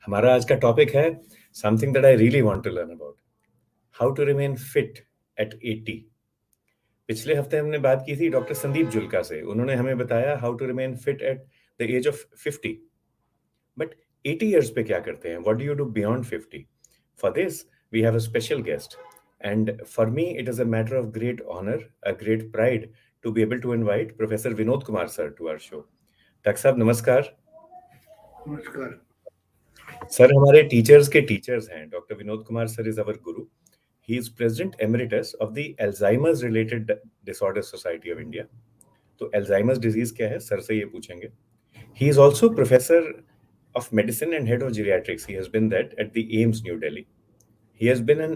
हमारा आज का टॉपिक है something that I really want to learn about, how to remain fit at 80। पिछले हफ्ते हमने बात की थी डॉक्टर संदीप जुल्का से। उन्होंने हमें बताया how to remain fit at the age of 50। But 80 years पे क्या करते हैं? What do you do beyond 50? For this we have a special guest, and for me it is a matter of great honour, a great pride to be able to invite professor Vinod Kumar sir to our show. Doctor साहब नमस्कार। नमस्कार। Sir हमारे teachers के teachers हैं। Doctor Vinod Kumar sir is our Guru. He is president emeritus of the Alzheimer's related disorder society of India. तो Alzheimer's disease क्या है, sir से ये पूछेंगे। He is also professor of medicine and head of geriatrics. He has been that at the AIMS New Delhi. He has been an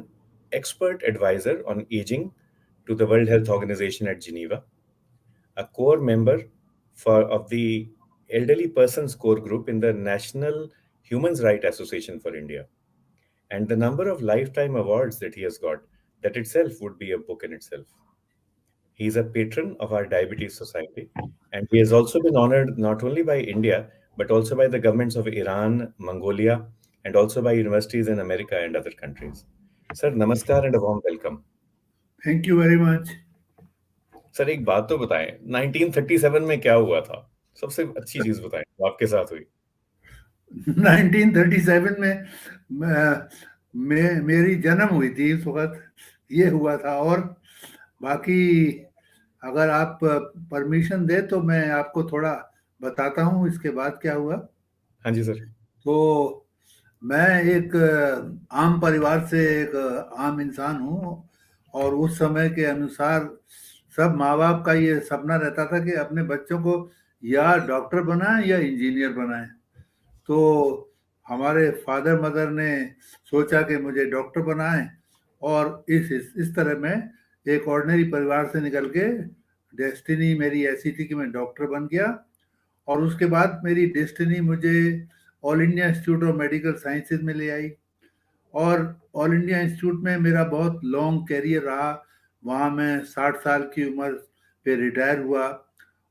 expert advisor on aging to the World Health Organization at Geneva, a core member of the Elderly Persons Core Group in the National Human Rights Association for India. And the number of lifetime awards that he has got, that itself would be a book in itself. He is a patron of our Diabetes Society, and he has also been honored not only by India, but also by the governments of Iran, Mongolia, and also by universities in America and other countries. Sir, namaskar and a warm welcome. Thank you very much. Sir एक बात तो बताएं, 1937 में क्या हुआ था? सबसे अच्छी चीज बताएं जो आपके साथ हुई। 1937 में मेरी जन्म हुई थी, इस वक्त ये हुआ था। और बाकी अगर आप परमिशन दे तो मैं आपको थोड़ा बताता हूँ इसके बाद क्या हुआ। हाँ जी सर। तो मैं एक आम परिवार से एक आम इंसान हूँ, और उस समय के अनुसार सब माँ बाप का ये सपना रहता था कि अपने बच्चों को या डॉक्टर बनाएं या इंजीनियर बनाएं। तो हमारे फादर मदर ने सोचा कि मुझे डॉक्टर बनाएं, और इस तरह मैं एक ऑर्डिनरी परिवार से निकल के डेस्टिनी मेरी ऐसी थी कि मैं डॉक्टर बन गया। और उसके बाद मेरी डेस्टिनी मुझे all India institute of medical sciences में ले आई, और ऑल इंडिया इंस्टीट्यूट में मेरा बहुत लॉन्ग कैरियर रहा। वहाँ मैं 60 साल की उम्र पे रिटायर हुआ,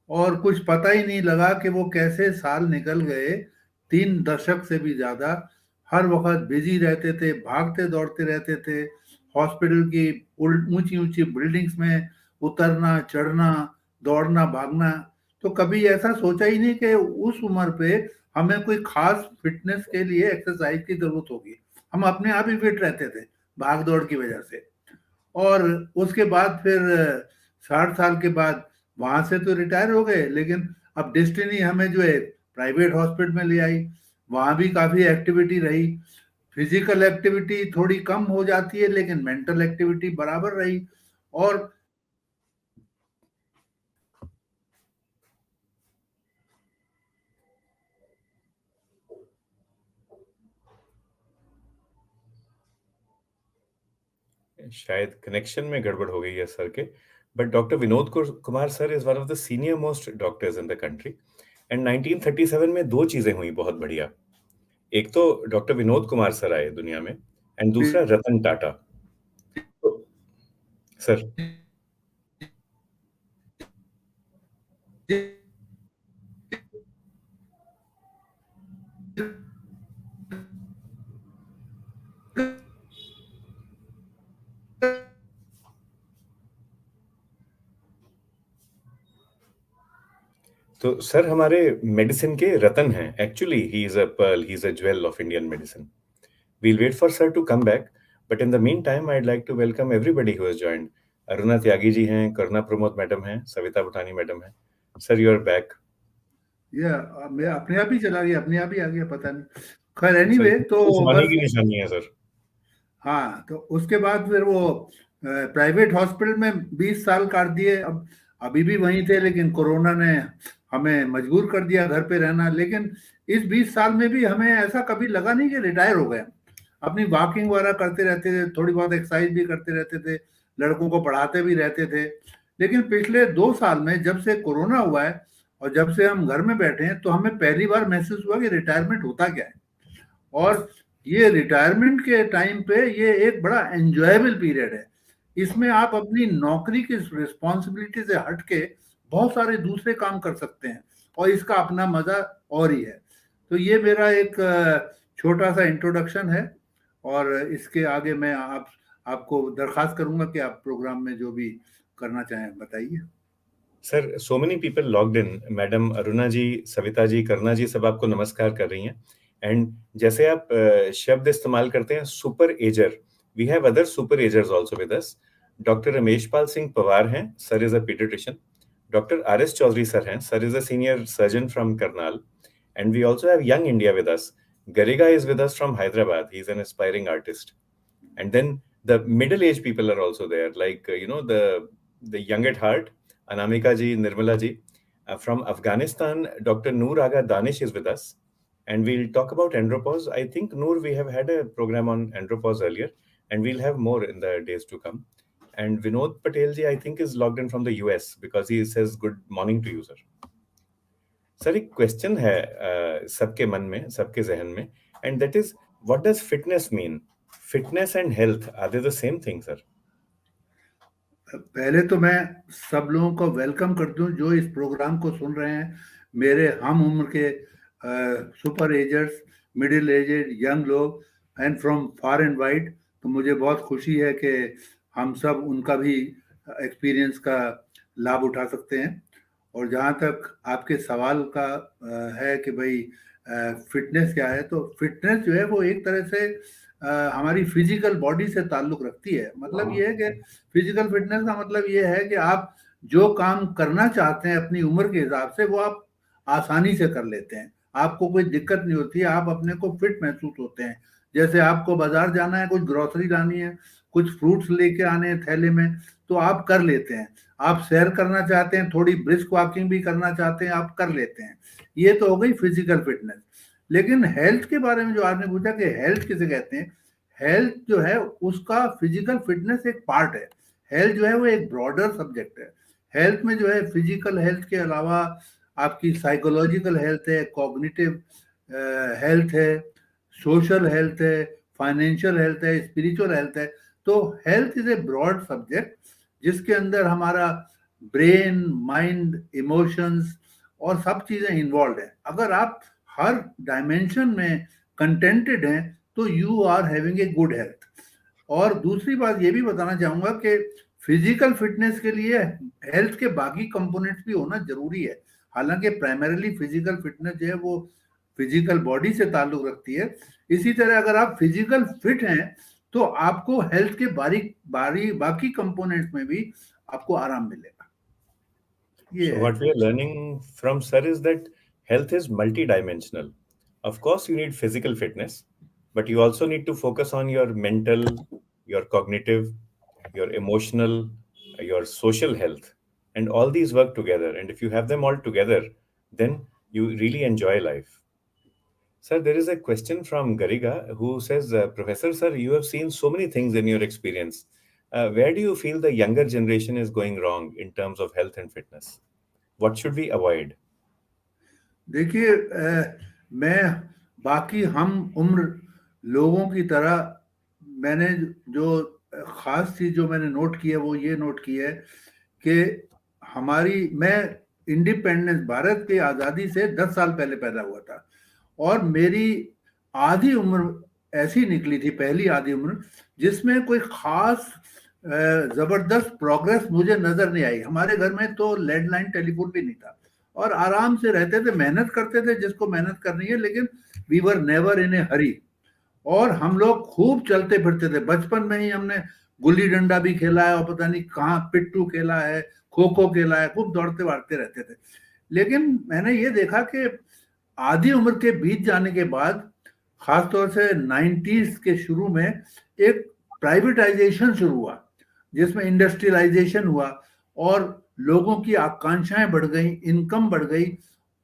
और कुछ पता ही नहीं लगा कि वो कैसे साल निकल गए। 3 दशक से भी ज़्यादा हर वक्त बिजी रहते थे, भागते दौड़ते रहते थे। हॉस्पिटल की ऊंची ऊंची बिल्डिंग्स में उतरना चढ़ना, दौड़ना भागना। तो कभी ऐसा सोचा ही नहीं कि उस उम्र पे हमें कोई खास फिटनेस के लिए एक्सरसाइज की जरूरत होगी। हम अपने आप ही फिट रहते थे भाग दौड़ की वजह से। और उसके बाद फिर 60 साल के बाद वहां से तो रिटायर हो गए, लेकिन अब डेस्टिनी हमें जो है प्राइवेट हॉस्पिटल में ले आई। वहां भी काफी एक्टिविटी रही। फिजिकल एक्टिविटी थोड़ी कम हो जाती है, लेकिन मेंटल एक्टिविटी बराबर रही। और शायद कनेक्शन में गड़बड़ हो गई है सर के। But doctor Vinod Kumar sir is one of the senior most doctors in the country. And 1937 में दो चीजें हुई बहुत बढ़िया। एक तो डॉक्टर विनोद कुमार सर आए दुनिया में, एंड दूसरा रतन टाटा। तो, सर तो सर हमारे मेडिसिन के रतन हैं। Actually he is a pearl, he is a jewel of Indian medicine. We'll wait for sir to come back, but in the meantime, I'd like to welcome everybody who has joined. Aruna Tyagi ji हैं, Karuna Pramod madam हैं, Savita Butani madam हैं। Sir you are back. ये मैं अपने आप ही चला गया, अपने आप ही आ गया, पता नहीं। खैर सर एनीवे, तो उस वाणी बस की निशानी है सर। हाँ, तो उसके बाद फिर वो प्राइवेट हॉस्पिटल में 20 साल काट दिए। अब अभी भी वहीं थे, लेकिन कोरोना ने हमें मजबूर कर दिया घर पे रहना। लेकिन इस 20 साल में भी हमें ऐसा कभी लगा नहीं कि रिटायर हो गए। अपनी वॉकिंग वगैरह करते रहते थे, थोड़ी बहुत एक्सरसाइज भी करते रहते थे, लड़कों को पढ़ाते भी रहते थे। लेकिन पिछले 2 साल में जब से कोरोना हुआ है और जब से हम घर में बैठे हैं, तो हमें पहली बार महसूस हुआ कि रिटायरमेंट होता क्या है। और ये रिटायरमेंट के टाइम पे ये एक बड़ा एंजॉयबल पीरियड है। इसमें आप अपनी नौकरी की रिस्पॉन्सिबिलिटी से हट के बहुत सारे दूसरे काम कर सकते हैं, और इसका अपना मजा और ही है। तो ये मेरा एक छोटा सा इंट्रोडक्शन है, और इसके आगे मैं आपको दरखास्त करूंगा कि आप प्रोग्राम में जो भी करना चाहें बताइए। Sir, so many people logged in. Madam Aruna ji, Savita ji, Karuna ji, सब आपको नमस्कार कर रही हैं। एंड जैसे आप शब्द इस्तेमाल करते हैं super ager, we have other super agers also with us. Doctor Ramesh Pal Singh Pawar हैं, sir is a paediatrician. Doctor R S Chaudhary sir हैं, sir is a senior surgeon from Karnal. And we also have young India with us. Gariga is with us from Hyderabad, he is an aspiring artist. And then the middle aged people are also there, like the young at heart, Anamika ji, Nirmala ji. From Afghanistan, Dr. Noor Aga Danish is with us, and we'll talk about andropause. I think, Noor, we have had a program on andropause earlier, and we'll have more in the days to come. And Vinod Patel ji, I think, is logged in from the US because he says good morning to you, sir. Sir, एक question है सबके मन में, सबके जहन में, and that is, what does fitness mean? Fitness and health, are they the same thing, sir? पहले तो मैं सब लोगों को वेलकम कर दूं जो इस प्रोग्राम को सुन रहे हैं, मेरे हम उम्र के super agers, middle aged, young लोग, and from far and wide. तो मुझे बहुत खुशी है कि हम सब उनका भी एक्सपीरियंस का लाभ उठा सकते हैं। और जहाँ तक आपके सवाल का है कि भाई फिटनेस क्या है, तो फिटनेस जो है वो एक तरह से हमारी फिजिकल बॉडी से ताल्लुक रखती है। मतलब ये है कि फिजिकल फिटनेस का मतलब ये है कि आप जो काम करना चाहते हैं अपनी उम्र के हिसाब से वो आप आसानी से कर लेते हैं, आपको कोई दिक्कत नहीं होती है, आप अपने को फिट महसूस होते हैं। जैसे आपको बाजार जाना है, कुछ ग्रोसरी लानी है, कुछ फ्रूट्स लेके आने हैं थैले में, तो आप कर लेते हैं। आप सैर करना चाहते हैं, थोड़ी ब्रिस्क वॉकिंग भी करना चाहते हैं, आप कर लेते हैं। ये तो हो गई फिजिकल फिटनेस। लेकिन हेल्थ के बारे में जो आपने पूछा कि हेल्थ किसे कहते हैं, हेल्थ जो है उसका फिजिकल फिटनेस एक पार्ट है। हेल्थ जो है वो एक ब्रॉडर सब्जेक्ट है। हेल्थ में जो है फिजिकल हेल्थ के अलावा आपकी साइकोलॉजिकल हेल्थ है, कॉग्निटिव हेल्थ है, सोशल हेल्थ है, फाइनेंशियल हेल्थ है, स्पिरिचुअल हेल्थ है। तो health is a broad subject जिसके अंदर हमारा ब्रेन, माइंड, इमोशंस और सब चीजें इन्वॉल्व है। अगर आप हर डायमेंशन में कंटेंटेड हैं तो you are having a good health. और दूसरी बात ये भी बताना चाहूंगा कि फिजिकल फिटनेस के लिए हेल्थ के बाकी कंपोनेंट्स भी होना जरूरी है। हालांकि प्राइमरीली फिजिकल फिटनेस जो है वो फिजिकल बॉडी से ताल्लुक रखती है। इसी तरह अगर आप फिजिकल फिट हैं तो आपको हेल्थ के बाकी कंपोनेंट्स में भी आपको आराम मिलेगा। ये So है। what we are learning from sir is that health is multidimensional. Of course, you need physical fitness, but you also need to focus on your mental, your cognitive, your emotional, your social health, and all these work together. And if you have them all together, then you really enjoy life. Sir, there is a question from Gariga who says, Professor, sir, you have seen so many things in your experience. Where do you feel the younger generation is going wrong in terms of health and fitness? What should we avoid? देखिए, मैं बाकी हम उम्र लोगों की तरह मैंने जो खास चीज जो मैंने नोट की है वो ये नोट की है कि मैं इंडिपेंडेंस, भारत की आज़ादी से 10 साल पहले पैदा हुआ था, और मेरी आधी उम्र ऐसी निकली थी, पहली आधी उम्र, जिसमें कोई खास जबरदस्त प्रोग्रेस मुझे नजर नहीं आई। हमारे घर में तो लैंडलाइन टेलीफोन भी नहीं था और आराम से रहते थे, मेहनत करते थे जिसको मेहनत करनी है, लेकिन वी वर नेवर इन ए हरी। और हम लोग खूब चलते फिरते थे। बचपन में ही हमने गुल्ली डंडा भी खेला है और पता नहीं कहाँ पिट्टू खेला है, खो खो खेला है, खूब दौड़ते भागते रहते थे। लेकिन मैंने ये देखा कि आधी उम्र के बीत जाने के बाद, खासतौर से 90s के शुरू में, एक प्राइवेटाइजेशन शुरू हुआ जिसमें इंडस्ट्रियलाइजेशन हुआ और लोगों की आकांक्षाएं बढ़ गई, इनकम बढ़ गई,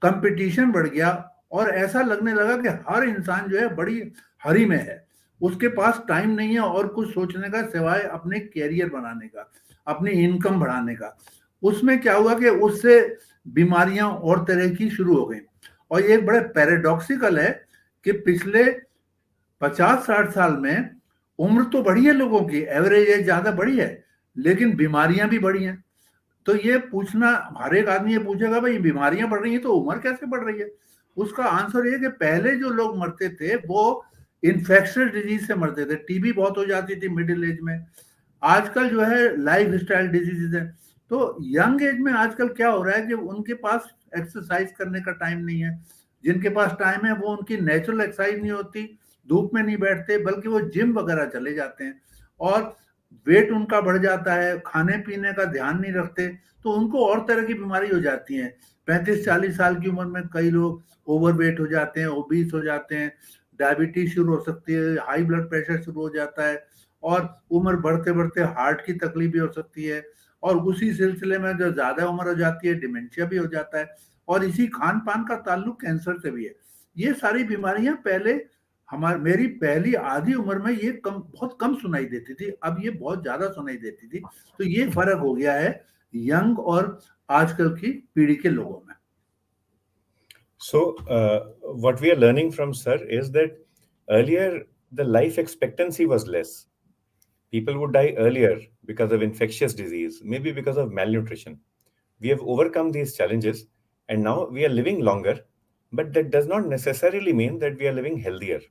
कंपटीशन बढ़ गया, और ऐसा लगने लगा कि हर इंसान जो है बड़ी हरी में है, उसके पास टाइम नहीं है और कुछ सोचने का सिवाय अपने कैरियर बनाने का, अपनी इनकम बढ़ाने का। उसमें क्या हुआ कि उससे बीमारियां और तरह की शुरू हो गई। और ये बड़े पैराडॉक्सिकल है कि पिछले 50-60 साल में उम्र तो बढ़ी है लोगों की, एवरेज एज ज्यादा बढ़ी है, लेकिन बीमारियां भी बढ़ी हैं। तो ये पूछना, हर एक आदमी ये पूछेगा भाई बीमारियां बढ़ रही हैं तो उम्र कैसे बढ़ रही है? उसका आंसर ये कि पहले जो लोग मरते थे वो इन्फेक्शियस डिजीज से मरते थे, टीबी बहुत हो जाती थी मिडिल एज में। आजकल जो है लाइफ स्टाइल डिजीजेज है। तो यंग एज में आजकल क्या हो रहा है कि उनके पास एक्सरसाइज करने का टाइम नहीं है। जिनके पास टाइम है वो उनकी नेचुरल एक्सरसाइज नहीं होती, धूप में नहीं बैठते, बल्कि वो जिम वगैरह चले जाते हैं और वेट उनका बढ़ जाता है, खाने पीने का ध्यान नहीं रखते, तो उनको और तरह की बीमारी हो जाती है। 35-40 साल की उम्र में कई लोग ओवरवेट हो जाते हैं, ओबीस हो जाते हैं, डायबिटीज शुरू हो सकती है, हाई ब्लड प्रेशर शुरू हो जाता है, और उम्र बढ़ते बढ़ते हार्ट की तकलीफ भी हो सकती है, और उसी सिलसिले में जो ज्यादा उम्र हो जाती है डिमेंशिया भी हो जाता है, और इसी खान पान का ताल्लुक कैंसर से भी है। ये सारी बीमारियां पहले मेरी पहली आधी उम्र में ये बहुत कम सुनाई देती थी, अब ये बहुत ज्यादा सुनाई देती थी। तो ये फर्क हो गया है यंग और आजकल की पीढ़ी के लोगों में। So, what we are learning from Sir is that earlier the life expectancy was less. People would die earlier because of infectious disease, maybe because of malnutrition. We have overcome these challenges and now we are living longer, but that does not necessarily mean that we are living healthier.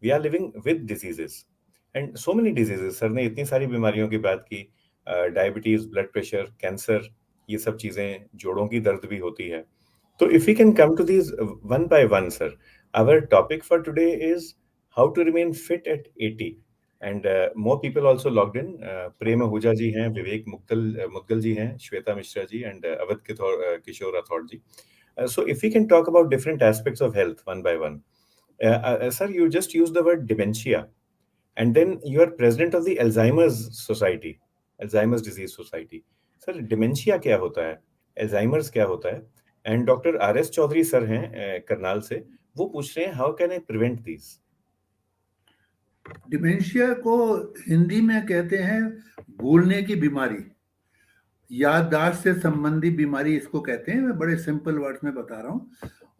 We are living with diseases and so many diseases. Sir ने इतनी सारी बीमारियों की बात की, diabetes, blood pressure, cancer, ये सब चीजें, जोड़ों की दर्द भी होती है. So if we can come to these one by one, sir, our topic for today is how to remain fit at 80. And more people also logged in. Prem Ahuja ji hain, Vivek Mudgal ji hain, Shweta Mishra ji, and Awadh Kishore Rathod ji. So if we can talk about different aspects of health one by one. Sir, you just used the word dementia. And then you are president of the Alzheimer's Society, Alzheimer's Disease Society. Sir, dementia क्या होता है? Alzheimer's क्या होता है? And doctor R S Chaudhary sir हैं करनाल से, वो पूछ रहे हैं how can I prevent this. Dementia को हिंदी में कहते हैं भूलने की बीमारी, याददाश्त से संबंधी बीमारी इसको कहते हैं। मैं बड़े सिंपल वर्ड्स में बता रहा हूँ।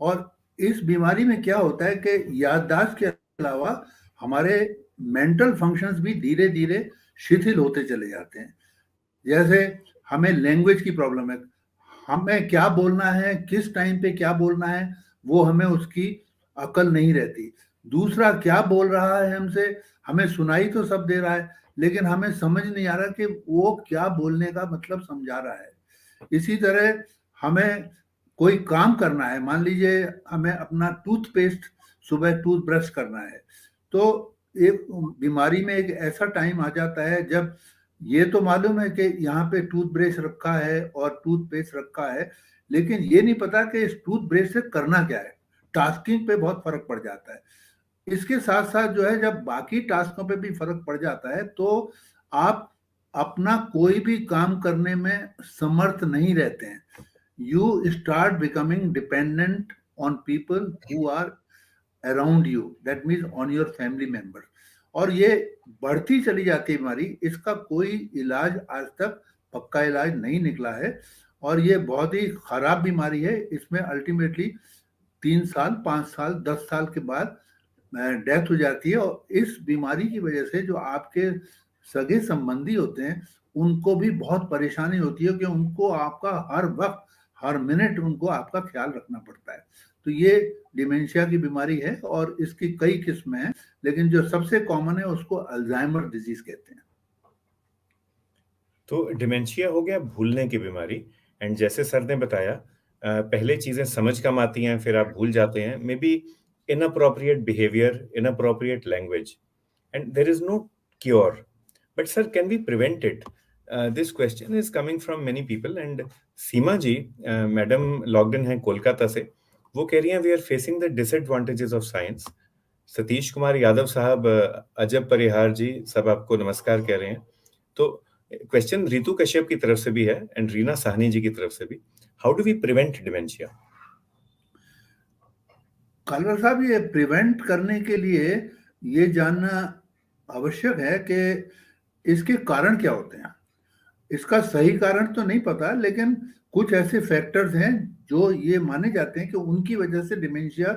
और इस बीमारी में क्या होता है कि याददाश्त के अलावा हमारे मेंटल फंक्शंस भी धीरे धीरे शिथिल होते चले जाते हैं। जैसे हमें लैंग्वेज की प्रॉब्लम है, हमें क्या बोलना है, किस टाइम पे क्या बोलना है, वो हमें उसकी अकल नहीं रहती। दूसरा क्या बोल रहा है हमसे, हमें सुनाई तो सब दे रहा है, लेकिन हमें समझ नहीं आ रहा कि वो क्या बोलने का मतलब समझा रहा है। इसी तरह हमें कोई काम करना है, मान लीजिए हमें अपना टूथपेस्ट सुबह टूथब्रश करना है, तो एक बीमारी में एक ऐसा टाइम आ जाता है जब ये तो मालूम है कि यहाँ पे टूथब्रश रखा है और टूथपेस्ट रखा है, लेकिन ये नहीं पता कि इस टूथब्रश से करना क्या है। टास्किंग पे बहुत फर्क पड़ जाता है। इसके साथ साथ जो है जब बाकी टास्कों पे भी फर्क पड़ जाता है तो आप अपना कोई भी काम करने में समर्थ नहीं रहते हैं। You start becoming dependent on people who are around you, that means on your family member. और ये बढ़ती चली जाती है बीमारी, इसका कोई इलाज आज तक पक्का इलाज नहीं निकला है, और ये बहुत ही खराब बीमारी है। इसमें अल्टीमेटली 3 साल, 5 साल, 10 साल के बाद डेथ हो जाती है। और इस बीमारी की वजह से जो आपके सगे संबंधी होते हैं उनको भी बहुत परेशानी होती है कि उनको आपका हर वक्त, हर मिनट उनको आपका ख्याल रखना पड़ता है। तो ये डिमेंशिया की बीमारी है और इसकी कई किस्में हैं, लेकिन जो सबसे कॉमन है उसको अल्जाइमर डिजीज कहते हैं। तो डिमेंशिया हो गया भूलने की बीमारी, एंड जैसे सर ने बताया, पहले चीजें समझ कम आती हैं, फिर आप भूल जाते हैं, may be inappropriate behavior, inappropriate language, and there is no cure. But sir, can we prevent it? This question is coming from many people, and Seema ji, madam logged in है कोलकाता से, वो कह रही हैं we are facing the disadvantages of science. Satish Kumar Yadav साहब, अजब परिहार जी, सब आपको नमस्कार कह रहे हैं. तो क्वेश्चन रितु कश्यप की तरफ से भी है एंड रीना साहनी जी की तरफ से भी. How do we prevent dementia? Kalra साहब, ये प्रिवेंट करने के लिए ये जानना आवश्यक है कि इसके कारण क्या होते हैं। इसका सही कारण तो नहीं पता, लेकिन कुछ ऐसे फैक्टर्स हैं जो ये माने जाते हैं कि उनकी वजह से डिमेंशिया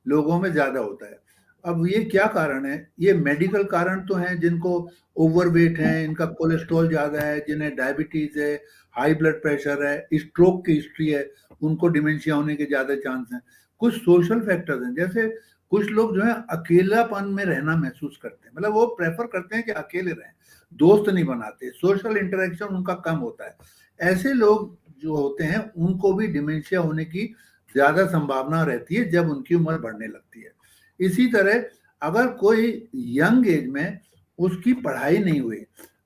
लोगों में ज्यादा होता है। अब ये क्या कारण है? ये मेडिकल कारण तो हैं, जिनको ओवरवेट है, इनका कोलेस्ट्रॉल ज्यादा है, जिन्हें डायबिटीज है, हाई ब्लड प्रेशर है, स्ट्रोक की हिस्ट्री है, उनको डिमेंशिया होने के ज्यादा चांस हैं। कुछ सोशल फैक्टर्स हैं, जैसे कुछ लोग जो है अकेलापन में रहना महसूस करते हैं, मतलब वो प्रेफर करते हैं कि अकेले रहें, दोस्त नहीं बनाते, सोशल इंटरेक्शन उनका कम होता है। ऐसे लोग जो होते हैं उनको भी डिमेंशिया होने की ज्यादा संभावना रहती है जब उनकी उम्र बढ़ने लगती है। इसी तरह अगर कोई यंग एज में उसकी पढ़ाई नहीं हुई,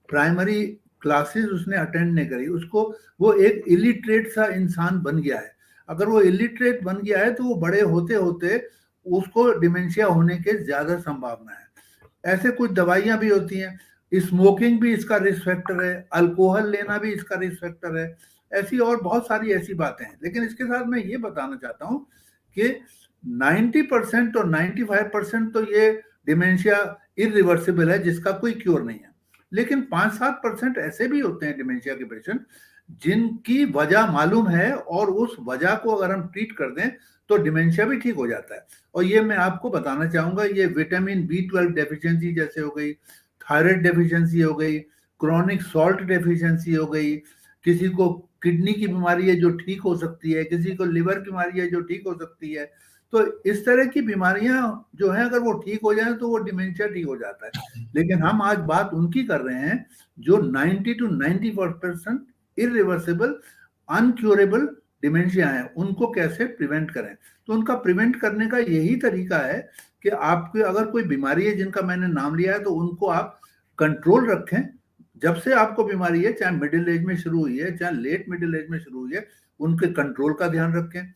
प्राइमरी क्लासेस उसने अटेंड नहीं करी, उसको वो एक इलिटरेट सा इंसान बन गया है, अगर वो इलिटरेट बन गया है तो वो बड़े होते होते उसको डिमेंशिया होने के ज्यादा संभावना है। ऐसे कुछ दवाइयां भी होती हैं, स्मोकिंग भी इसका रिस्क फैक्टर है, अल्कोहल लेना भी इसका रिस्क फैक्टर है, ऐसी और बहुत सारी ऐसी बातें हैं। लेकिन इसके साथ मैं ये बताना चाहता हूँ कि 90% और 95% तो ये डिमेंशिया इरिवर्सिबल है, जिसका कोई क्योर नहीं है। लेकिन 5-7% ऐसे भी होते हैं डिमेंशिया के पेशेंट जिनकी वजह मालूम है, और उस वजह को अगर हम ट्रीट कर दें तो डिमेंशिया भी ठीक हो जाता है। और ये मैं आपको बताना चाहूंगा, ये विटामिन B12 डेफिशिएंसी जैसे हो गई, थायराइड डेफिशिएंसी हो गई, क्रॉनिक सॉल्ट डेफिशिएंसी हो गई, किसी को किडनी की बीमारी है जो ठीक हो सकती है, किसी को लिवर की बीमारी है जो ठीक हो सकती है। तो इस तरह की बीमारियां जो है अगर वो ठीक हो जाए तो वो डिमेंशिया ठीक हो जाता है। लेकिन हम आज बात उनकी कर रहे हैं जो 90 to 94% इरिवर्सिबल अनक्योरेबल डिमेंशिया है, उनको कैसे प्रिवेंट करें। तो उनका प्रिवेंट करने का यही तरीका है कि आपके अगर कोई बीमारी है जिनका मैंने नाम लिया है तो उनको आप कंट्रोल रखें। जब से आपको बीमारी है, चाहे मिडिल एज में शुरू हुई है चाहे लेट मिडिल एज में शुरू हुई है, उनके कंट्रोल का ध्यान रखें।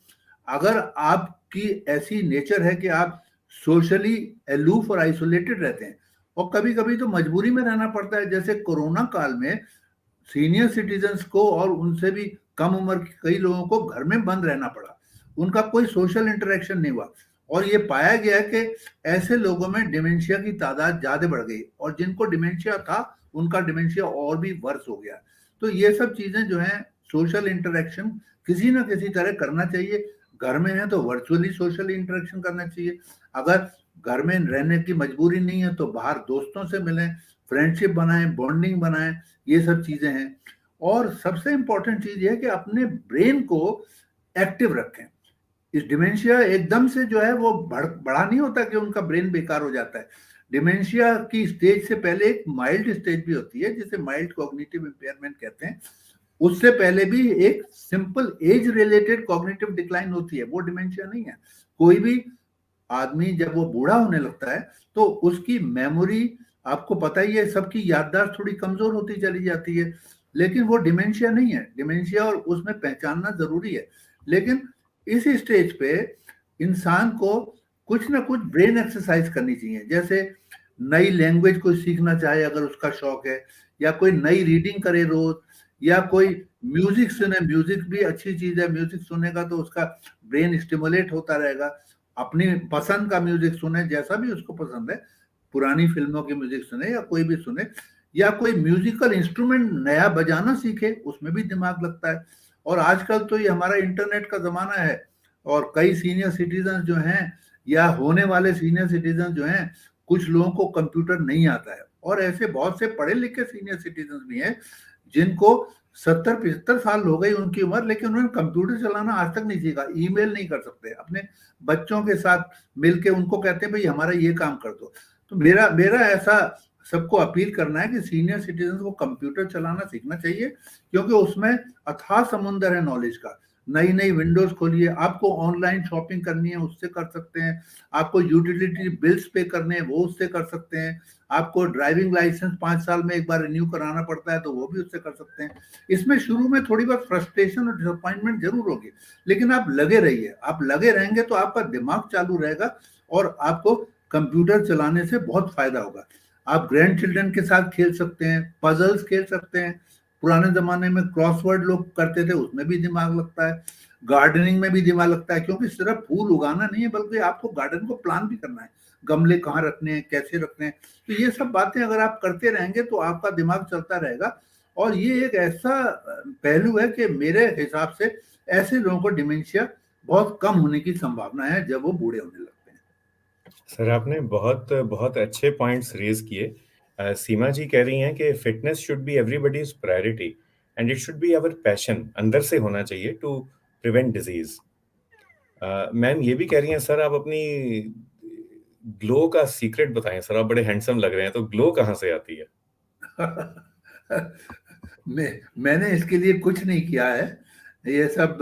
अगर आपकी ऐसी नेचर है कि आप सोशली एलूफ और आइसोलेटेड रहते हैं, और कभी कभी तो मजबूरी में रहना पड़ता है, जैसे कोरोना काल में सीनियर सिटीजन्स को और उनसे भी कम उम्र के कई लोगों को घर में बंद रहना पड़ा, उनका कोई सोशल इंटरेक्शन नहीं हुआ, और ये पाया गया कि ऐसे लोगों में डिमेंशिया की तादाद ज्यादा बढ़ गई, और जिनको डिमेंशिया था उनका डिमेंशिया और भी वर्स हो गया। तो ये सब चीजें जो हैं, सोशल इंटरेक्शन किसी ना किसी तरह करना चाहिए। घर में है तो वर्चुअली सोशल इंटरेक्शन करना चाहिए, अगर घर में रहने की मजबूरी नहीं है तो बाहर दोस्तों से मिलें, फ्रेंडशिप बनाएं, बॉन्डिंग बनाएं, ये सब चीजें हैं। और सबसे इंपॉर्टेंट चीज है कि अपने ब्रेन को एक्टिव रखें। इस डिमेंशिया एकदम से जो है वो बड़ा नहीं होता कि उनका ब्रेन बेकार हो जाता है। डिमेंशिया की स्टेज से पहले एक माइल्ड स्टेज भी होती है जिसे माइल्ड कॉग्निटिव इंपेयरमेंट कहते हैं। उससे पहले भी एक simple age related cognitive decline होती है, वो डिमेंशिया नहीं है। कोई भी आदमी जब वो बूढ़ा होने लगता है तो उसकी मेमोरी, आपको पता ही है, सबकी याददाश्त थोड़ी कमजोर होती चली जाती है, लेकिन वो डिमेंशिया नहीं है। डिमेंशिया और उसमें पहचानना जरूरी है। लेकिन इस स्टेज पे इंसान को कुछ ना कुछ ब्रेन एक्सरसाइज करनी चाहिए, जैसे नई लैंग्वेज को सीखना चाहे अगर उसका शौक है, या कोई नई रीडिंग करे रोज, या कोई म्यूजिक सुने, म्यूजिक भी अच्छी चीज है, म्यूजिक सुनेगा तो उसका ब्रेन स्टिमुलेट होता रहेगा। अपनी पसंद का म्यूजिक सुने, जैसा भी उसको पसंद है, पुरानी फिल्मों की म्यूजिक सुने या कोई भी सुने, या कोई म्यूजिकल इंस्ट्रूमेंट नया बजाना सीखे, उसमें भी दिमाग लगता है। और आजकल तो ये हमारा इंटरनेट का जमाना है, और कई सीनियर सिटीजन जो हैं या होने वाले सीनियर सिटीजन जो हैं, कुछ लोगों को कंप्यूटर नहीं आता है, और ऐसे बहुत से पढ़े लिखे सीनियर सिटीजन भी हैं जिनको 70-75 साल हो गई उनकी उम्र, लेकिन उन्होंने कंप्यूटर चलाना आज तक नहीं सीखा, ईमेल नहीं कर सकते, अपने बच्चों के साथ मिलके उनको कहते हैं भाई हमारा ये काम कर दो। तो मेरा मेरा ऐसा सबको अपील करना है कि सीनियर सिटीजन को कंप्यूटर चलाना सीखना चाहिए, क्योंकि उसमें अथाह समुंदर है नॉलेज का। नई नई विंडोज खोलिए, आपको ऑनलाइन शॉपिंग करनी है उससे कर सकते हैं, आपको यूटिलिटी बिल्स पे करने हैं वो उससे कर सकते हैं, आपको ड्राइविंग लाइसेंस 5 साल में एक बार रिन्यू कराना पड़ता है तो वो भी उससे कर सकते हैं। इसमें शुरू में थोड़ी बहुत फ्रस्ट्रेशन और डिसअपॉइंटमेंट जरूर होगी, लेकिन आप लगे रहिए, आप लगे रहेंगे तो आपका दिमाग चालू रहेगा, और आपको कंप्यूटर चलाने से बहुत फायदा होगा। आप ग्रैंड चिल्ड्रन के साथ खेल सकते हैं, पजल्स खेल सकते हैं, पुराने जमाने में क्रॉसवर्ड लोग करते थे, उसमें भी दिमाग लगता है, गार्डनिंग में भी दिमाग लगता है, क्योंकि सिर्फ फूल उगाना नहीं है बल्कि आपको गार्डन को प्लान भी करना है, गमले कहाँ रखने हैं, कैसे रखने हैं। तो ये सब बातें अगर आप करते रहेंगे तो आपका दिमाग चलता रहेगा। और ये एक ऐसा पहलू है कि मेरे हिसाब से ऐसे लोगों को डिमेंशिया बहुत कम होने की संभावना है जब वो बूढ़े होने लगते हैं। सर आपने बहुत बहुत अच्छे पॉइंट्स रेज किए। सीमा जी कह रही हैं कि fitness should be everybody's priority and it should be our passion, अंदर से होना चाहिए टू प्रिवेंट डिजीज। मैम ये भी कह रही हैं सर, आप अपनी ग्लो का सीक्रेट बताएं सर, आप बड़े हैंडसम लग रहे हैं, तो ग्लो कहाँ से आती है? मैंने इसके लिए कुछ नहीं किया है, ये सब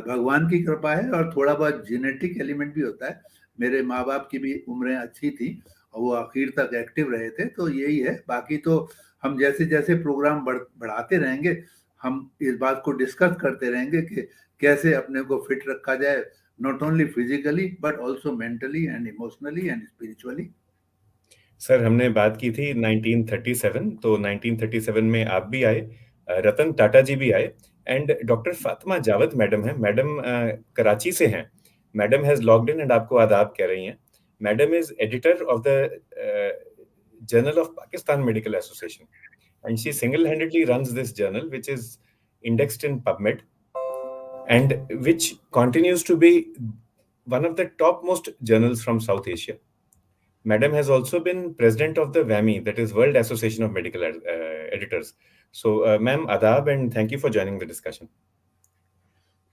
भगवान की कृपा है, और थोड़ा बहुत जेनेटिक एलिमेंट भी होता है। मेरे माँ बाप की भी उम्रें अच्छी थी और वो आखिर तक एक्टिव रहे थे, तो यही है। बाकी तो हम जैसे जैसे प्रोग्राम बढ़ाते रहेंगे, हम इस बात को डिस्कस करते रहेंगे कि कैसे अपने को फिट रखा जाए, not only physically but also mentally and emotionally and spiritually. Sir हमने बात की थी 1937, तो 1937 में आप भी आए, रतन टाटा जी भी आए, and doctor Fatima Javed madam है, मैडम कराची से हैं। Madam has logged in and आपको आदाब कह रही हैं। Madam is editor of the journal of Pakistan medical association, and she single handedly runs this journal which is indexed in PubMed and which continues to be one of the topmost journals from South Asia. Madam has also been president of the WAMI, that is World Association of Medical Editors. So, ma'am, adab and thank you for joining the discussion.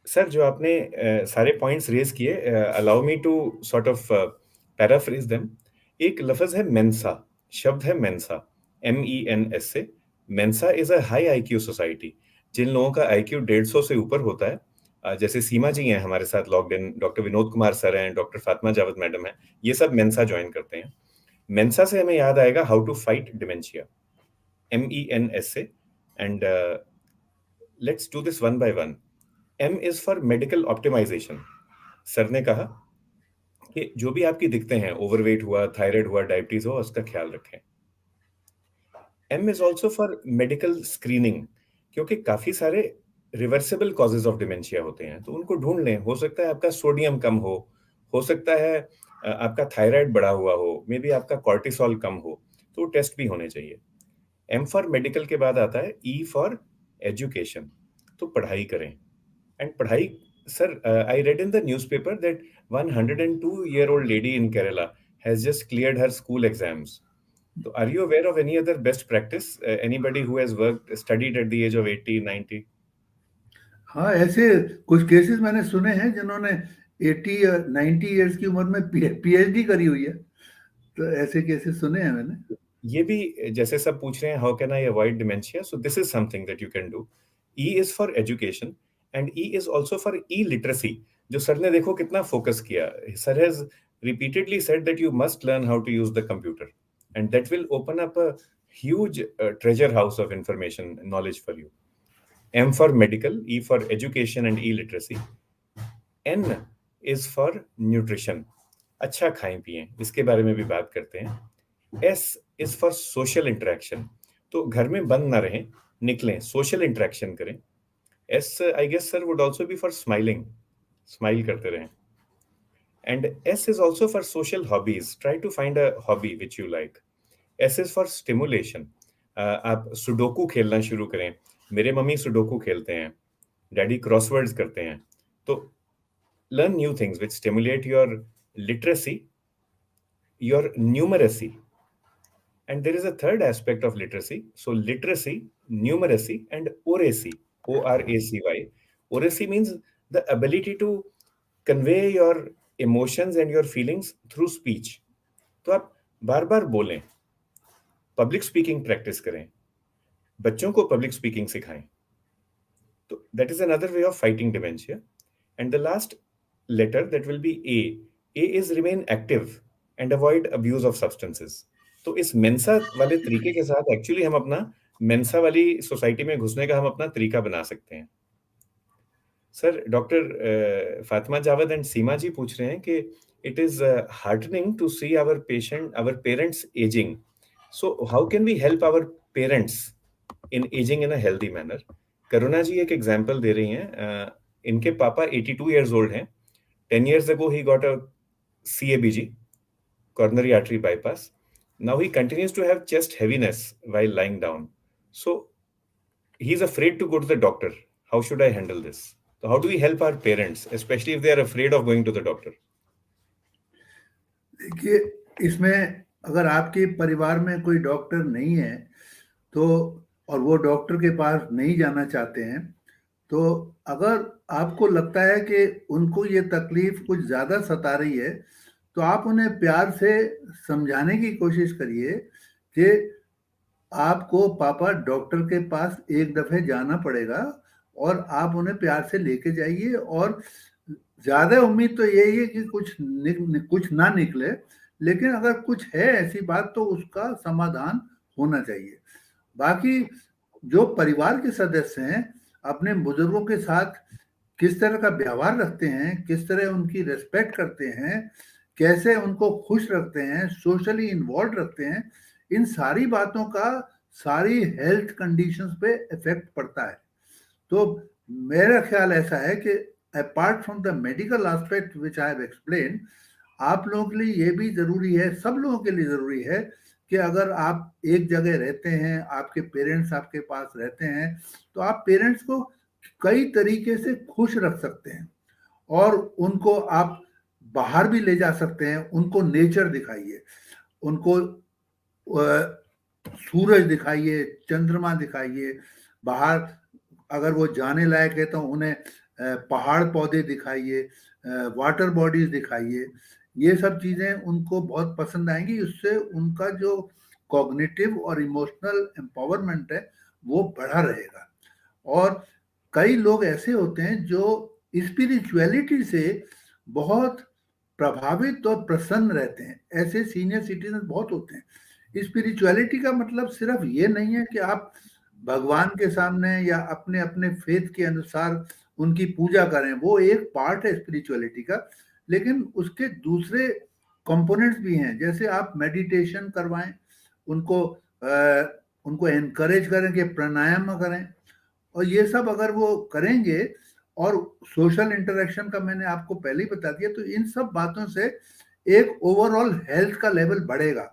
Sir जो आपने सारे points raise किए, allow me to sort of paraphrase them. एक लफ्ज है Mensa, शब्द है Mensa, MENSA। Mensa is a high IQ society. जिन लोगों का आईक्यू 150 से ऊपर होता है, जैसे सीमा जी हैं हमारे साथ logged in, doctor Vinod Kumar sir हैं, डॉक्टर फातिमा जावेद मैडम हैं, ये सब मेंसा ज्वाइन करते हैं। मेंसा से हमें याद आएगा how to fight dementia, MENSA, and let's do this one by one. M is for medical optimization. Sir ने कहा कि जो भी आपकी दिक्कतें हैं, ओवरवेट हुआ, थायराइड हुआ, डायबिटीज हुआ, उसका ख्याल रखें। M is also for medical screening, क्योंकि काफी सारे रिवर्सिबल कॉजेज ऑफ डिमेंशिया होते हैं, तो उनको ढूंढ लें। हो सकता है आपका सोडियम कम हो सकता है आपका थायराइड बढ़ा हुआ हो, मे बी आपका कॉर्टिसोल कम हो, तो टेस्ट भी होने चाहिए। M फॉर मेडिकल के बाद आता है E फॉर एजुकेशन, तो पढ़ाई करें। एंड पढ़ाई, sir, I read in the newspaper that 102-year-old lady in Kerala has just cleared her school exams. So are you aware of any other best practice? Anybody who has studied at the age of 80, 90? हाँ, ऐसे कुछ cases मैंने सुने हैं जिन्होंने 80 या 90 years की उम्र में PhD करी हुई है, तो ऐसे केसेस सुने हैं मैंने। ये भी जैसे सब पूछ रहे हैं, how can I avoid dementia, so this is something that you can do. E is for education and E is also for E literacy, जो सर ने देखो कितना फोकस किया। Sir has repeatedly said that you must learn how to use the computer, and that will open up a huge treasure house of information knowledge for you. M for medical, E for education and E literacy. N is for nutrition, अच्छा खाएं पिएं, इसके बारे में भी बात करते हैं। S is for social interaction, तो घर में बंद ना रहें, निकलें, social interaction करें। S, I guess sir, would also be for smiling, smile करते रहें। And S is also for social hobbies, try to find a hobby which you like. S is for stimulation, आप sudoku खेलना शुरू करें। मेरे mummy sudoku खेलते हैं, daddy crosswords करते हैं, तो learn new things which stimulate your literacy, your numeracy. And there is a third aspect of literacy. So literacy, numeracy, and oracy, ORACY. Oracy means the ability to convey your emotions and your feelings through speech. तो आप बार बार बोलें, public speaking practice करें, बच्चों को public speaking सिखाएं, तो that is another way of fighting dementia. And the last letter that will be A is remain active and avoid abuse of substances. तो इस मेंसा वाले तरीके के साथ एक्चुअली हम अपना मेंसा वाली सोसाइटी में घुसने का हम अपना तरीका बना सकते हैं। Sir, doctor Fatima Javed and Seema ji पूछ रहे हैं कि it is heartening to see our parents aging, so how can we help our parents in aging in a healthy manner? Karuna ji एक एग्जांपल दे रही हैं, इनके पापा 82 इयर्स ओल्ड हैं। 10 years ago he got a CABG, coronary artery bypass. Now he continues to have chest heaviness while lying down, so he's afraid to go to the doctor. How should I handle this? So how do we help our parents, especially if they are afraid of going to the doctor? देखिए, इसमें अगर आपके परिवार में कोई doctor नहीं है, तो और वो डॉक्टर के पास नहीं जाना चाहते हैं, तो अगर आपको लगता है कि उनको ये तकलीफ कुछ ज़्यादा सता रही है, तो आप उन्हें प्यार से समझाने की कोशिश करिए कि आपको पापा डॉक्टर के पास एक दफ़े जाना पड़ेगा, और आप उन्हें प्यार से लेके जाइए। और ज़्यादा उम्मीद तो यही है कि कुछ ना निकले, लेकिन अगर कुछ है ऐसी बात तो उसका समाधान होना चाहिए। बाकी जो परिवार के सदस्य हैं, अपने बुजुर्गों के साथ किस तरह का व्यवहार रखते हैं, किस तरह उनकी रिस्पेक्ट करते हैं, कैसे उनको खुश रखते हैं, सोशली इन्वॉल्व रखते हैं, इन सारी बातों का सारी हेल्थ कंडीशंस पे इफेक्ट पड़ता है। तो मेरा ख्याल ऐसा है कि apart from the medical aspect which I have explain, आप लोगों के लिए ये भी ज़रूरी है, सब लोगों के लिए ज़रूरी है कि अगर आप एक जगह रहते हैं, आपके पेरेंट्स आपके पास रहते हैं, तो आप पेरेंट्स को कई तरीके से खुश रख सकते हैं, और उनको आप बाहर भी ले जा सकते हैं। उनको नेचर दिखाइए, उनको सूरज दिखाइए, चंद्रमा दिखाइए, बाहर अगर वो जाने लायक है तो उन्हें पहाड़ पौधे दिखाइए, वाटर बॉडीज दिखाइए। ये सब चीज़ें उनको बहुत पसंद आएंगी। उससे उनका जो कॉग्निटिव और इमोशनल एम्पावरमेंट है वो बढ़ा रहेगा। और कई लोग ऐसे होते हैं जो स्पिरिचुअलिटी से बहुत प्रभावित और प्रसन्न रहते हैं। ऐसे सीनियर सिटीजन बहुत होते हैं। स्पिरिचुअलिटी का मतलब सिर्फ ये नहीं है कि आप भगवान के सामने या अपने अपने फेथ के अनुसार उनकी पूजा करें, वो एक पार्ट है स्पिरिचुअलिटी का, लेकिन उसके दूसरे कंपोनेंट्स भी हैं। जैसे आप मेडिटेशन करवाएं, उनको उनको एनकरेज करें कि प्राणायाम करें, और ये सब अगर वो करेंगे, और सोशल इंटरेक्शन का मैंने आपको पहले ही बता दिया, तो इन सब बातों से एक ओवरऑल हेल्थ का लेवल बढ़ेगा।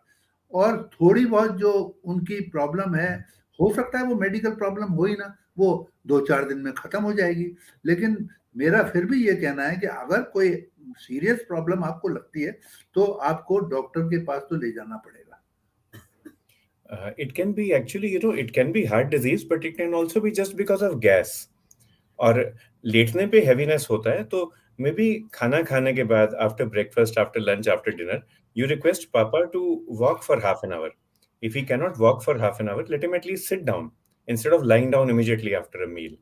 और थोड़ी बहुत जो उनकी प्रॉब्लम है, हो सकता है वो मेडिकल प्रॉब्लम हो ही ना, वो 2-4 दिन में खत्म हो जाएगी। लेकिन मेरा फिर भी ये कहना है कि अगर कोई सीरियस प्रॉब्लम आपको लगती है तो आपको डॉक्टर के पास तो ले जाना पड़ेगा। It can be actually, it can be heart disease, but it can also be just because of gas. और लेटने पे हैवीनेस होता है, तो मे बी खाना खाने के बाद, after breakfast, after lunch, after dinner, you request Papa to walk for half an hour. If he cannot walk for half an hour, let him at least sit down instead of lying down immediately after a meal.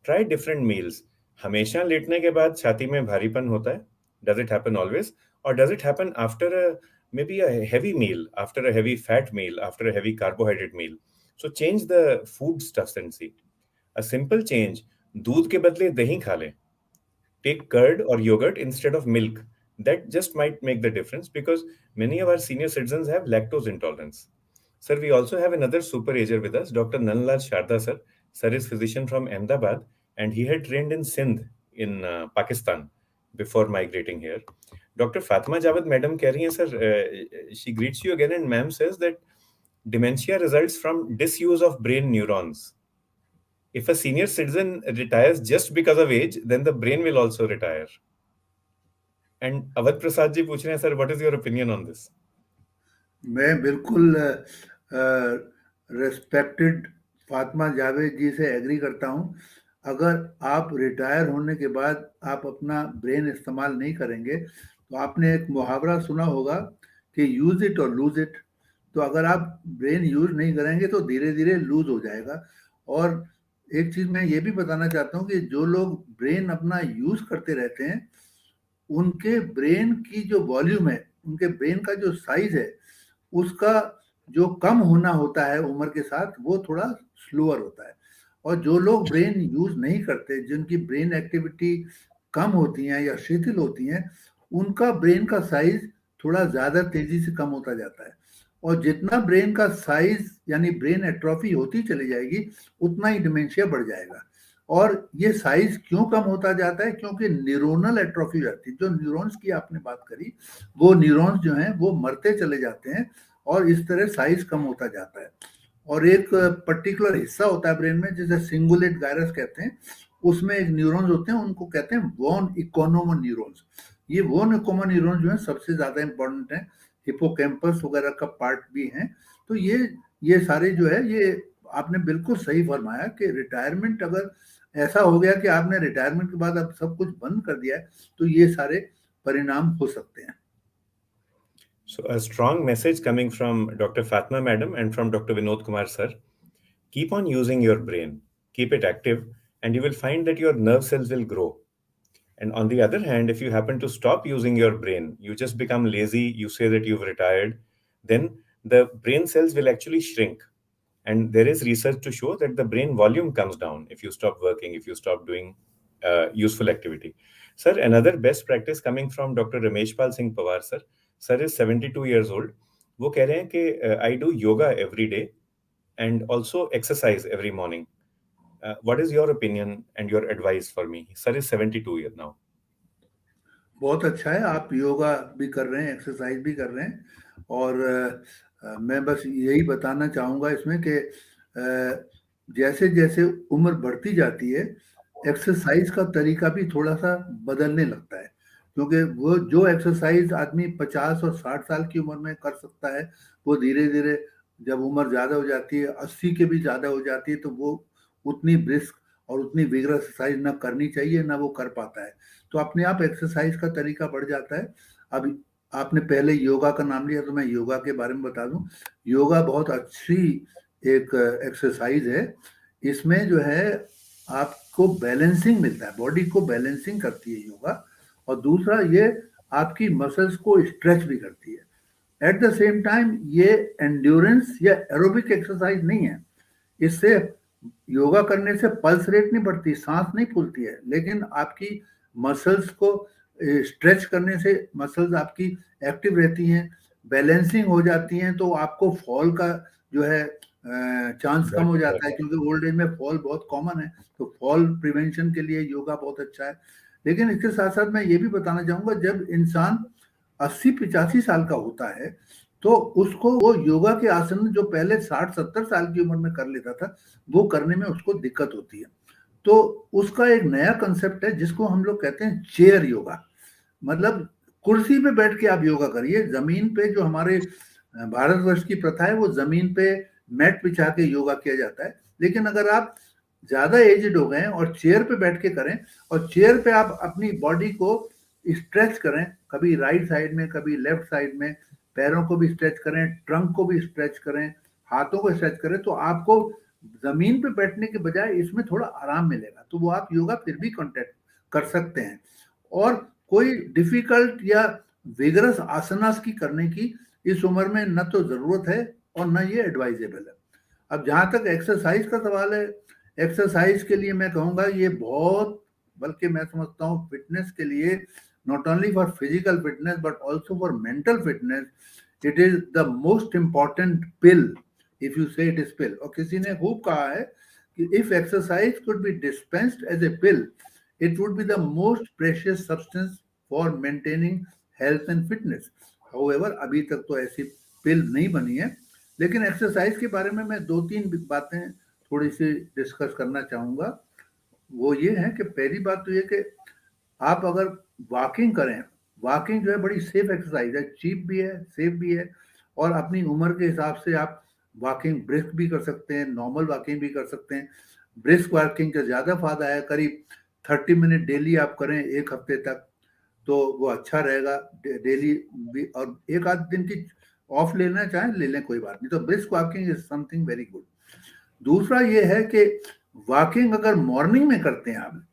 Try different meals. हमेशा लेटने के बाद छाती में भारीपन होता है? Does it happen always? Or does it happen after maybe a heavy meal, after a heavy fat meal, after a heavy carbohydrate meal? So change the food substancy. A simple change, दूध के बदले दही खा लें. Take curd or yogurt instead of milk. That just might make the difference, because many of our senior citizens have lactose intolerance. Sir, we also have another super ager with us, Dr. Nanlal Sharda sir. Sir is physician from Ahmedabad, and he had trained in Sindh in Pakistan before migrating here. Dr. Fatima Javed madam keh rahi hai, sir, she greets you again, and ma'am says that dementia results from disuse of brain neurons. If a senior citizen retires just because of age, then the brain will also retire. And Awadh Prasad ji पूछ रहे हैं, sir, what is your opinion on this? मैं बिल्कुल respected Fatima Javed जी से agree करता हूँ। अगर आप रिटायर होने के बाद आप अपना ब्रेन इस्तेमाल नहीं करेंगे, तो आपने एक मुहावरा सुना होगा कि यूज़ इट और लूज़ इट। तो अगर आप ब्रेन यूज़ नहीं करेंगे तो धीरे धीरे लूज़ हो जाएगा। और एक चीज़ मैं ये भी बताना चाहता हूँ कि जो लोग ब्रेन अपना यूज़ करते रहते हैं, उनके ब्रेन की जो वॉल्यूम है, उनके ब्रेन का जो साइज है, उसका जो कम होना होता है उम्र के साथ, वो थोड़ा स्लोअर होता है। और जो लोग ब्रेन यूज नहीं करते, जिनकी ब्रेन एक्टिविटी कम होती है या शिथिल होती हैं, उनका ब्रेन का साइज थोड़ा ज्यादा तेजी से कम होता जाता है। और जितना ब्रेन का साइज यानी ब्रेन एट्रोफी होती चली जाएगी, उतना ही डिमेंशिया बढ़ जाएगा। और ये साइज क्यों कम होता जाता है? क्योंकि न्यूरोनल एट्रोफी रहती है। जो न्यूरॉन्स की आपने बात करी, वो न्यूरॉन्स जो हैं वो मरते चले जाते हैं, और इस तरह साइज कम होता जाता है। और एक पर्टिकुलर हिस्सा होता है ब्रेन में जिसे सिंगुलेट गायरस कहते हैं, उसमें एक न्यूरॉन्स होते हैं, उनको कहते हैं वॉन इकोनोमो न्यूरॉन्स। ये वॉन इकोनोमो न्यूरॉन्स जो है सबसे ज्यादा इंपॉर्टेंट है, हिपोकैम्पस वगैरह का पार्ट भी है। तो ये सारे जो है, ये आपने बिल्कुल सही फरमाया कि रिटायरमेंट अगर ऐसा हो गया कि आपने रिटायरमेंट के बाद अब सब कुछ बंद कर दिया है, तो ये सारे परिणाम हो सकते हैं। So a strong message coming from Dr. Fatma Madam and from Dr. Vinod Kumar Sir. Keep on using your brain, keep it active, and you will find that your nerve cells will grow. And on the other hand, if you happen to stop using your brain, you just become lazy, you say that you've retired, then the brain cells will actually shrink. And there is research to show that the brain volume comes down if you stop working, if you stop doing useful activity. Sir, another best practice coming from Dr. Rameshpal Singh Pawar, sir. Sir is 72 years old. वो कह रहे हैं कि I do yoga every day and also exercise every morning. What is your opinion and your advice for me? Sir is 72 years now. बहुत अच्छा है, आप योगा भी कर रहे हैं, एक्सरसाइज भी कर रहे हैं। और मैं बस यही बताना चाहूँगा इसमें कि जैसे जैसे उम्र बढ़ती जाती है, एक्सरसाइज का तरीका भी थोड़ा सा बदलने लगता है, क्योंकि वो जो एक्सरसाइज आदमी 50 और 60 साल की उम्र में कर सकता है, वो धीरे धीरे जब उम्र ज़्यादा हो जाती है, 80 के भी ज़्यादा हो जाती है, तो वो उतनी ब्रिस्क और उतनी विगरस एक्सरसाइज ना करनी चाहिए, ना वो कर पाता है। तो अपने आप एक्सरसाइज का तरीका बढ़ जाता है। अब आपने पहले योगा का नाम लिया, तो मैं योगा के बारे में बता दूं। योगा बहुत अच्छी एक एक्सरसाइज है। इसमें जो है आपको बैलेंसिंग मिलता है, बॉडी को बैलेंसिंग करती है योगा। और दूसरा ये आपकी मसल्स को स्ट्रेच भी करती है। एट द सेम टाइम ये एंड्योरेंस या एरोबिक एक्सरसाइज नहीं है। इससे योगा करने से पल्स रेट नहीं बढ़ती, सांस नहीं फूलती है, लेकिन आपकी मसल्स को स्ट्रेच करने से मसल्स आपकी एक्टिव रहती हैं, बैलेंसिंग हो जाती हैं, तो आपको फॉल का जो है चांस कम हो जाता है, क्योंकि ओल्ड एज में फॉल बहुत कॉमन है। तो फॉल प्रिवेंशन के लिए योगा बहुत अच्छा है। लेकिन इसके साथ साथ मैं ये भी बताना चाहूँगा, जब इंसान 80-85 साल का होता है, तो उसको वो योगा के आसन जो पहले 60-70 साल की उम्र में कर लेता था, वो करने में उसको दिक्कत होती है। तो उसका एक नया कंसेप्ट है जिसको हम लोग कहते हैं चेयर योगा। मतलब कुर्सी पे बैठ के आप योगा करिए। जमीन पे जो हमारे भारतवर्ष की प्रथा है, वो जमीन पे मैट बिछा के योगा किया जाता है। लेकिन अगर आप ज्यादा एजड हो गए और चेयर पे बैठ के करें, और चेयर पे आप अपनी बॉडी को स्ट्रेच करें, कभी राइट साइड में, कभी लेफ्ट साइड में, पैरों को भी स्ट्रेच करें, ट्रंक को भी स्ट्रेच करें, हाथों को स्ट्रेच करें, तो आपको जमीन पे बैठने के बजाय इसमें थोड़ा आराम मिलेगा। तो वो आप योगा फिर भी कॉन्टेक्ट कर सकते हैं। और कोई डिफिकल्ट या विगरस आसनास की करने की इस उम्र में न तो जरूरत है और न ये एडवाइजेबल है। अब जहां तक एक्सरसाइज का सवाल है, एक्सरसाइज के लिए मैं कहूँगा ये बहुत, बल्कि मैं समझता हूँ फिटनेस के लिए, not only for physical fitness but also for mental fitness, it is the most important pill, if you say it is pill। और किसी ने खूब कहा है कि if exercise could be dispensed as a pill, it would be the most precious substance for maintaining health and fitness। however अभी तक तो ऐसी पिल नहीं बनी है। लेकिन एक्सरसाइज के बारे में मैं 2-3 बातें थोड़ी सी डिस्कस करना चाहूँगा। वो ये है कि पहली बात तो ये कि आप अगर वॉकिंग करें, वॉकिंग जो है बड़ी सेफ एक्सरसाइज है, चीप भी है, सेफ भी है। और अपनी उम्र के हिसाब से आप वॉकिंग ब्रिस्क भी कर सकते हैं, नॉर्मल वॉकिंग भी कर सकते हैं। ब्रिस्क वॉकिंग का ज़्यादा फायदा है, करीब 30 मिनट डेली आप करें 1 हफ्ते तक, तो वो अच्छा रहेगा डेली भी। और एक आध दिन की ऑफ लेना चाहें ले लें, कोई बात नहीं। तो brisk walking is something very good. दूसरा ये है कि वॉकिंग अगर मॉर्निंग में करते हैं आप,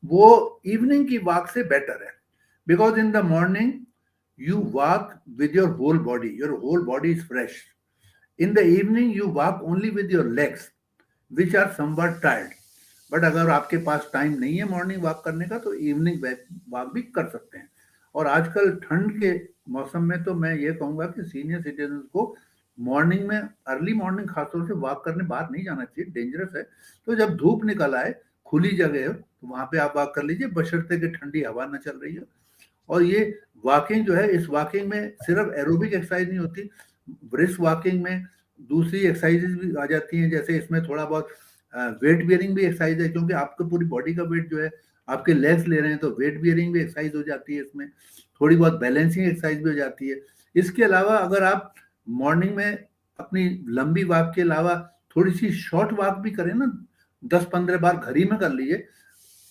वो इवनिंग की वॉक से बेटर है। Because in the morning you walk with your whole body is fresh. In the evening you walk only with your legs which are somewhat tired. But अगर आपके पास टाइम नहीं है मॉर्निंग वॉक करने का, तो evening walk भी कर सकते हैं। और आजकल ठंड के मौसम में तो मैं ये कहूँगा कि सीनियर सिटीजन को मॉर्निंग में, अर्ली मॉर्निंग खासतौर से वॉक करने बाहर नहीं जाना चाहिए, डेंजरस है। तो जब धूप निकल आए, खुली जगह हो, तो वहां पे आप वॉक कर लीजिए, बशर्ते कि ठंडी हवा ना चल रही हो। और ये वॉकिंग जो है, इस वॉकिंग में सिर्फ एरोबिक एक्सरसाइज नहीं होती, ब्रिस्क वॉकिंग में दूसरी एक्सरसाइजेज भी आ जाती हैं। जैसे इसमें थोड़ा बहुत वेट बियरिंग भी एक्सरसाइज है, क्योंकि आपको पूरी बॉडी का वेट जो है आपके लेग्स ले रहे हैं, तो वेट बियरिंग भी एक्सरसाइज हो जाती है इसमें। थोड़ी बहुत बैलेंसिंग एक्सरसाइज भी हो जाती है। इसके अलावा अगर आप मॉर्निंग में अपनी लंबी वॉक के अलावा थोड़ी सी शॉर्ट वॉक भी करें ना, 10-15 बार घर ही में कर लीजिए,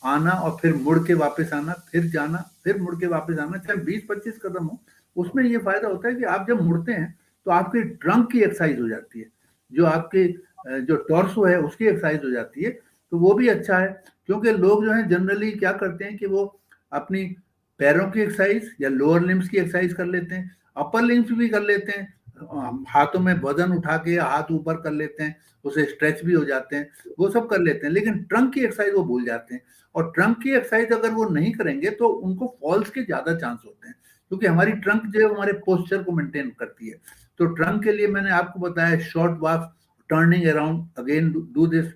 आना और फिर मुड़ के वापस आना, फिर जाना, फिर मुड़ के वापस आना, चाहे 20-25 कदम हो। उसमें ये फायदा होता है कि आप जब मुड़ते हैं तो आपकी ट्रंक की एक्सरसाइज हो जाती है, जो आपके जो टॉर्सो है उसकी एक्सरसाइज हो जाती है, तो वो भी अच्छा है। क्योंकि लोग जो है जनरली क्या करते हैं कि वो अपनी पैरों की एक्सरसाइज या लोअर लिम्स की एक्सरसाइज कर लेते हैं, अपर लिम्स भी कर लेते हैं, हाथों में वजन उठा के हाथ ऊपर कर लेते हैं, उसे स्ट्रेच भी हो जाते हैं, वो सब कर लेते हैं, लेकिन ट्रंक की एक्सरसाइज वो भूल जाते हैं। और ट्रंक की एक्सरसाइज अगर वो नहीं करेंगे तो उनको फॉल्स के ज्यादा चांस होते हैं, क्योंकि हमारी ट्रंक जो है हमारे पोस्चर को मेंटेन करती है। तो ट्रंक के लिए मैंने आपको बताया short walk, turning around, again do this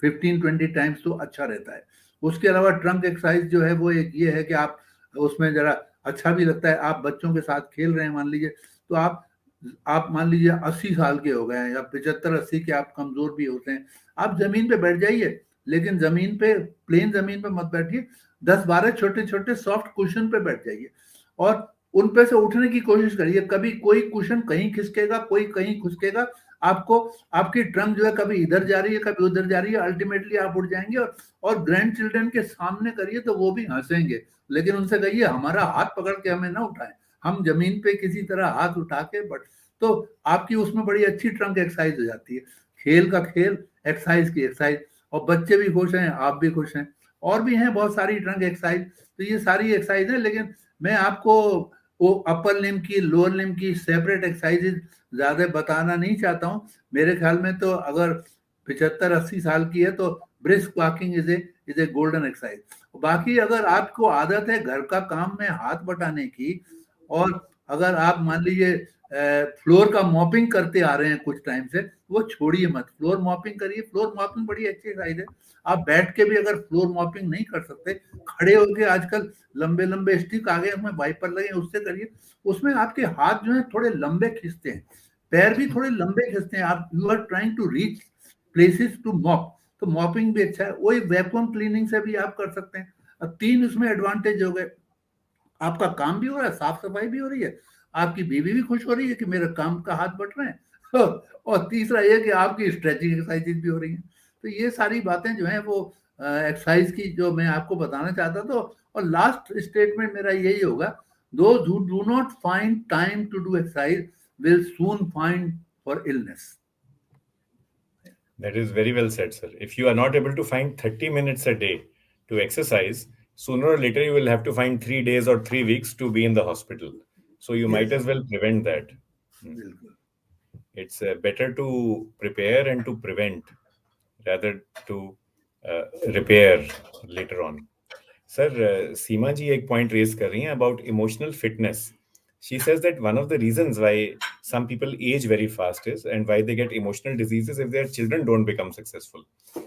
15-20 times तो अच्छा रहता है। उसके अलावा ट्रंक एक्सरसाइज जो है वो एक ये है कि आप उसमें जरा अच्छा भी लगता है, आप बच्चों के साथ खेल रहे हैं मान लीजिए, तो आप मान लीजिए 80 साल के हो गए हैं या 75-80 के, आप कमजोर भी होते हैं, आप जमीन पे बैठ जाइए, लेकिन जमीन पे, प्लेन जमीन पे मत बैठिए, 10-12 छोटे छोटे सॉफ्ट कुशन पे बैठ जाइए और उन पे से उठने की कोशिश करिए। कभी कोई कुशन कहीं खिसकेगा, कोई कहीं खिसकेगा, आपको आपकी ट्रंक जो है कभी इधर जा रही है कभी उधर जा रही है, अल्टीमेटली आप उठ जाएंगे। और ग्रैंड चिल्ड्रन के सामने करिए तो वो भी हंसेंगे, लेकिन उनसे कहिए हमारा हाथ पकड़ के हमें ना उठाएं, हम जमीन पे किसी तरह हाथ उठा के बट, तो आपकी उसमें बड़ी अच्छी ट्रंक एक्सरसाइज हो जाती है। खेल का खेल, एक्सरसाइज की एक्सरसाइज, और बच्चे भी खुश हैं, आप भी खुश हैं। और भी हैं बहुत सारी ट्रंक एक्सरसाइज, तो ये सारी एक्सरसाइज है, लेकिन मैं आपको वो अपर लिम्ब की, लोअर लिम्ब की सेपरेट एक्सरसाइजेज ज्यादा बताना नहीं चाहता हूँ। मेरे ख्याल में तो अगर 75-80 साल की है तो brisk walking is a golden exercise. बाकी अगर आपको आदत है घर का काम में हाथ बटाने की, और अगर आप मान लीजिए फ्लोर का मॉपिंग करते आ रहे हैं कुछ टाइम से, वो छोड़िए मत, फ्लोर मॉपिंग करिए। फ्लोर मॉपिंग बड़ी अच्छी एक्सरसाइज है। आप बैठ के भी अगर फ्लोर मॉपिंग नहीं कर सकते, खड़े होके आजकल लंबे लंबे स्टिक आ गए, उसमें वाइपर लगे, उससे करिए। उसमें आपके हाथ जो है थोड़े लंबे खींचते हैं, पैर भी थोड़े लंबे खींचते हैं, आप you are trying to reach places to mop, तो मॉपिंग भी अच्छा है। वही वैक्यूम क्लीनिंग से भी आप कर सकते हैं। अब 3 उसमें एडवांटेज हो गए, आपका काम भी हो रहा है, साफ सफाई भी हो रही है, आपकी बीवी भी खुश हो रही है कि मेरे काम का हाथ बट रहे हैं और तीसरा ये कि आपकी स्ट्रेचिंग एक्सरसाइजेज भी हो रही हैं। तो ये सारी बातें जो हैं वो एक्सरसाइज की जो मैं आपको बताना चाहता था। और लास्ट स्टेटमेंट मेरा यही होगा, those who do not find time to do exercise will soon find for illness. That is very well said, sir. If you are not able to find 30 minutes a day to exercise, sooner or later you will have to find 3 days or 3 weeks to be in the hospital. So you might as well prevent that. It's better to prepare and to prevent rather to repair later on. Sir, Seema ji एक point raise कर रही हैं about emotional fitness. She says that one of the reasons why some people age very fast is, and why they get emotional diseases if their children don't become successful.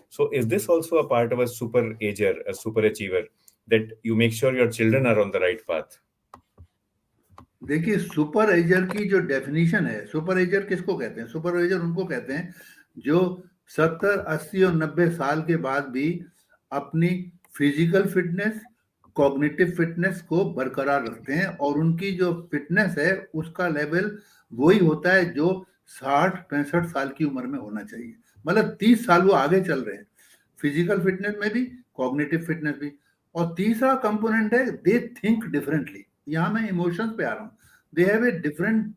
So is this also a part of a super ager, a super achiever, that you make sure your children are on the right path? देखिए, super ager की जो definition है, super ager किसको कहते हैं? Super ager उनको कहते हैं जो 70, 80 और 90 साल के बाद भी अपनी फिजिकल फिटनेस, कॉग्निटिव फिटनेस को बरकरार रखते हैं, और उनकी जो फिटनेस है उसका लेवल वही होता है जो 60-65 साल की उम्र में होना चाहिए। मतलब 30 साल वो आगे चल रहे हैं, फिजिकल फिटनेस में भी, कॉग्निटिव फिटनेस भी। और तीसरा कंपोनेंट है, दे थिंक डिफरेंटली। यहाँ मैं इमोशंस पे आ रहा हूँ, दे हैव ए डिफरेंट